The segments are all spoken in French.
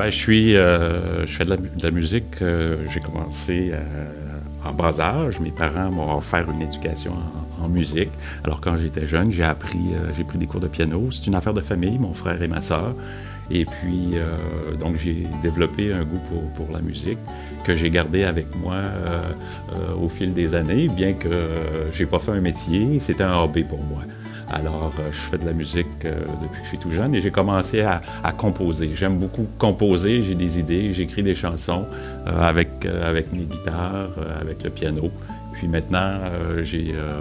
Je fais de la musique. J'ai commencé en bas âge. Mes parents m'ont offert une éducation en musique. Alors, quand j'étais jeune, j'ai pris des cours de piano. C'est une affaire de famille, mon frère et ma sœur. Et puis, donc, j'ai développé un goût pour la musique que j'ai gardé avec moi au fil des années, bien que j'ai pas fait un métier. C'était un hobby pour moi. Alors, je fais de la musique depuis que je suis tout jeune et j'ai commencé à composer. J'aime beaucoup composer, j'ai des idées, j'écris des chansons avec mes guitares, avec le piano. Puis maintenant,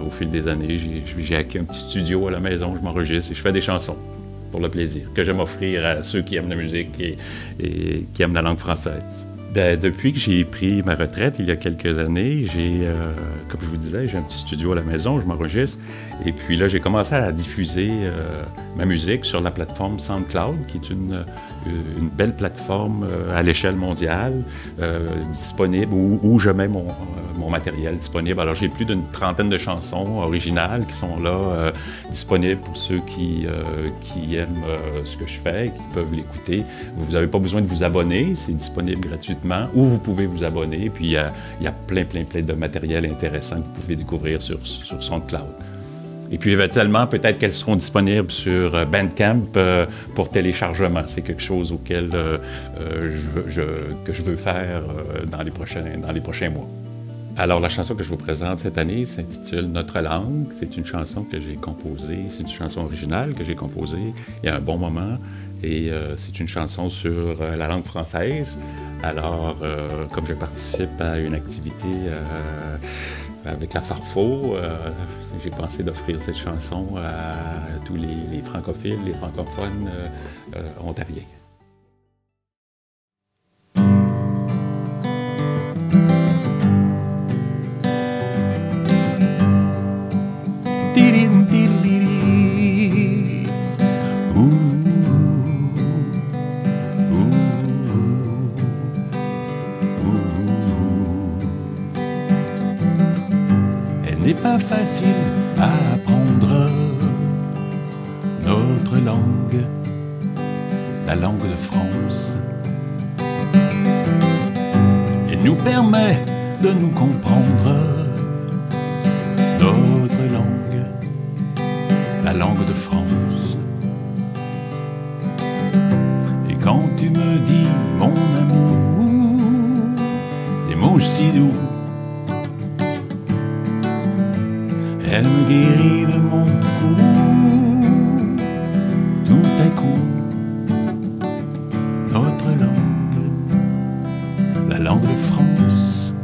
au fil des années, j'ai acquis un petit studio à la maison, je m'enregistre et je fais des chansons pour le plaisir, que j'aime offrir à ceux qui aiment la musique et qui aiment la langue française. Bien, depuis que j'ai pris ma retraite il y a quelques années, comme je vous disais, j'ai un petit studio à la maison, je m'enregistre. Et puis là, j'ai commencé à diffuser ma musique sur la plateforme SoundCloud, qui est une belle plateforme à l'échelle mondiale, disponible, où je mets mon matériel disponible. Alors, j'ai plus d'une trentaine de chansons originales qui sont là, disponibles pour ceux qui aiment ce que je fais et qui peuvent l'écouter. Vous n'avez pas besoin de vous abonner, c'est disponible gratuitement, ou vous pouvez vous abonner. Puis, il y a plein de matériel intéressant que vous pouvez découvrir sur SoundCloud. Et puis éventuellement, peut-être qu'elles seront disponibles sur Bandcamp pour téléchargement. C'est quelque chose auquel que je veux faire dans les prochains mois. Alors, la chanson que je vous présente cette année s'intitule « Notre langue ». C'est une chanson que j'ai composée, c'est une chanson originale que j'ai composée il y a un bon moment. Et c'est une chanson sur la langue française. Alors, comme je participe à une activité avec la Farfo, j'ai pensé d'offrir cette chanson à tous les francophiles, les francophones ontariens. Elle n'est pas facile à apprendre, notre langue, la langue de France. Elle nous permet de nous comprendre, notre langue, la langue de France. Et quand tu me dis mon amour, des mots si doux, elle me guérit de mon cou, tout à coup. Notre langue, la langue de France,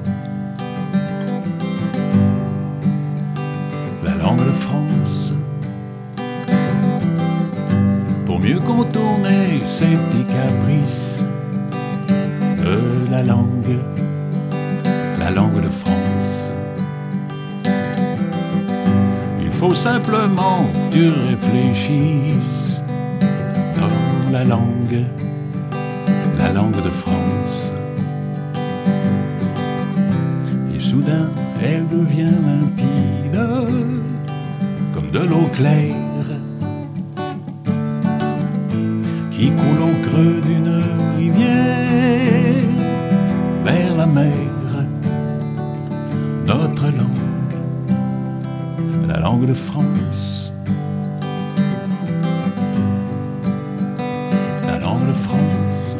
la langue de France. Pour mieux contourner ces petits caprices de la langue de France. Il faut simplement que tu réfléchisses dans la langue de France. Et soudain, elle devient limpide, comme de l'eau claire, qui coule au creux d'une rivière, vers la mer. Notre langue, la langue de France, la langue de France.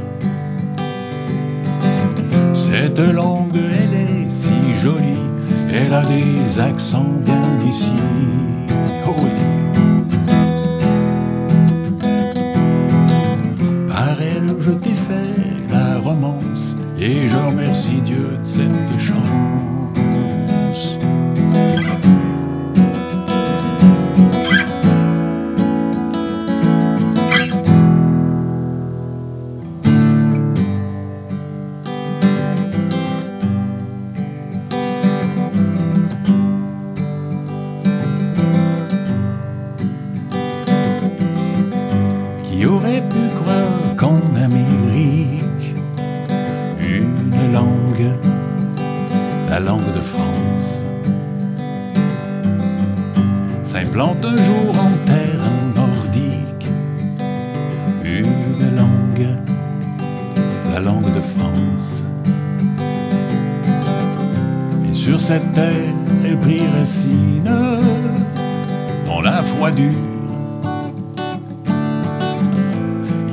Cette langue, elle est si jolie, elle a des accents bien d'ici. Oh oui. Par elle, je t'ai fait la romance, et je remercie Dieu de cette chance. Qui aurait pu croire qu'en Amérique, une langue, la langue de France, s'implante un jour en terre nordique, une langue, la langue de France. Et sur cette terre, elle prit racine dans la foi dure.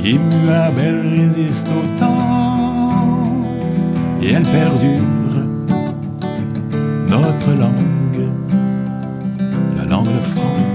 Immuable, elle résiste au temps et elle perdure. Notre langue, la langue de France.